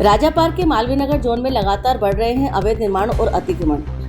राजापार के मालवीय नगर जोन में लगातार बढ़ रहे हैं अवैध निर्माण और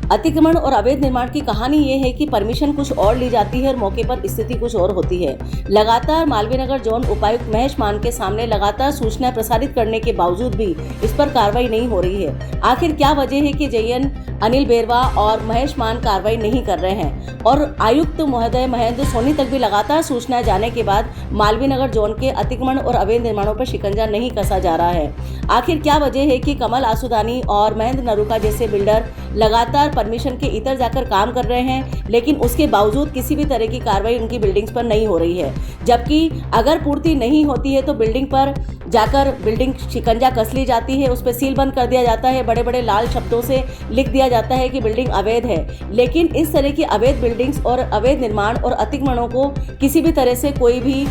अतिक्रमण और अवैध निर्माण की कहानी ये है कि परमिशन कुछ और ली जाती है और मौके पर स्थिति कुछ और होती है। लगातार मालवीय नगर जोन उपायुक्त महेश मान के सामने लगातार सूचना प्रसारित करने के बावजूद भी इस पर कार्रवाई नहीं हो रही है। आखिर क्या वजह है कि जेएन अनिल बेरवा और महेश मान कार्रवाई नहीं कर रहे हैं और आयुक्त महोदय महेंद्र सोनी तक भी लगातार सूचना जाने के बाद मालवीय नगर जोन के अतिक्रमण और अवैध निर्माणों पर शिकंजा नहीं कसा जा रहा है। आखिर क्या वजह है कि कमल आसूदानी और महेंद्र नरूका जैसे बिल्डर लगातार परमिशन के इतर जाकर काम कर रहे हैं, लेकिन उसके बावजूद किसी भी तरह की कार्रवाई उनकी बिल्डिंग्स पर नहीं हो रही है। जबकि अगर पूर्ति नहीं होती है तो बिल्डिंग पर जाकर बिल्डिंग शिकंजा कस ली जाती है, उस पर सील बंद कर दिया जाता है, बड़े बड़े लाल शब्दों से लिख दिया जाता है कि बिल्डिंग अवैध है। लेकिन इस तरह की अवैध बिल्डिंग्स और अवैध निर्माण और अतिक्रमणों को किसी भी तरह से कोई भी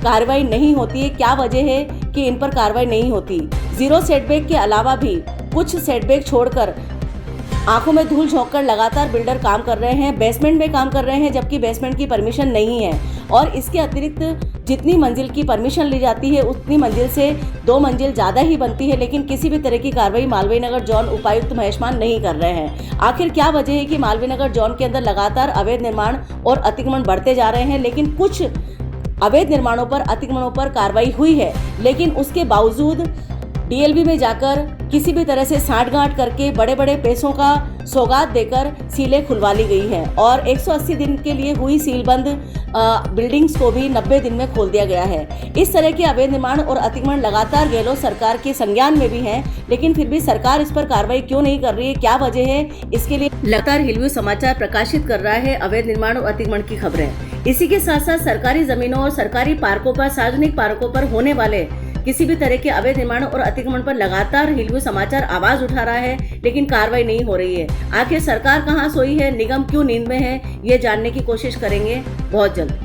कार्रवाई नहीं होती है। क्या वजह है कि इन पर कार्रवाई नहीं होती? जीरो सेटबैक के अलावा भी कुछ सेटबैक छोड़कर आंखों में धूल झोंककर लगातार बिल्डर काम कर रहे हैं, बेसमेंट में काम कर रहे हैं, जबकि बेसमेंट की परमिशन नहीं है। और इसके अतिरिक्त जितनी मंजिल की परमिशन ली जाती है उतनी मंजिल से 2 मंजिल ज़्यादा ही बनती है, लेकिन किसी भी तरह की कार्रवाई मालवीय नगर जोन उपायुक्त महेश मान नहीं कर रहे हैं। आखिर क्या वजह है कि मालवीय नगर जोन के अंदर लगातार अवैध निर्माण और अतिक्रमण बढ़ते जा रहे हैं, लेकिन कुछ अवैध निर्माणों पर अतिक्रमणों पर कार्रवाई हुई है, लेकिन उसके बावजूद डीएलबी में जाकर किसी भी तरह से सांठगांठ करके बड़े बड़े पैसों का सौगात देकर सीलें खुलवा ली गई हैं और 180 दिन के लिए हुई सीलबंद बिल्डिंग्स को भी 90 दिन में खोल दिया गया है। इस तरह के अवैध निर्माण और अतिक्रमण लगातार गहलोत सरकार के संज्ञान में भी हैं, लेकिन फिर भी सरकार इस पर कार्रवाई क्यों नहीं कर रही है? क्या वजह है? इसके लिए लगातार हिलव्यू समाचार प्रकाशित कर रहा है अवैध निर्माण और अतिक्रमण की खबरें। इसी के साथ साथ सरकारी जमीनों और सरकारी पार्कों पर, सार्वजनिक पार्कों पर होने वाले किसी भी तरह के अवैध निर्माण और अतिक्रमण पर लगातार हिलव्यू समाचार आवाज उठा रहा है, लेकिन कार्रवाई नहीं हो रही है। आखिर सरकार कहां सोई है, निगम क्यों नींद में है, ये जानने की कोशिश करेंगे बहुत जल्द।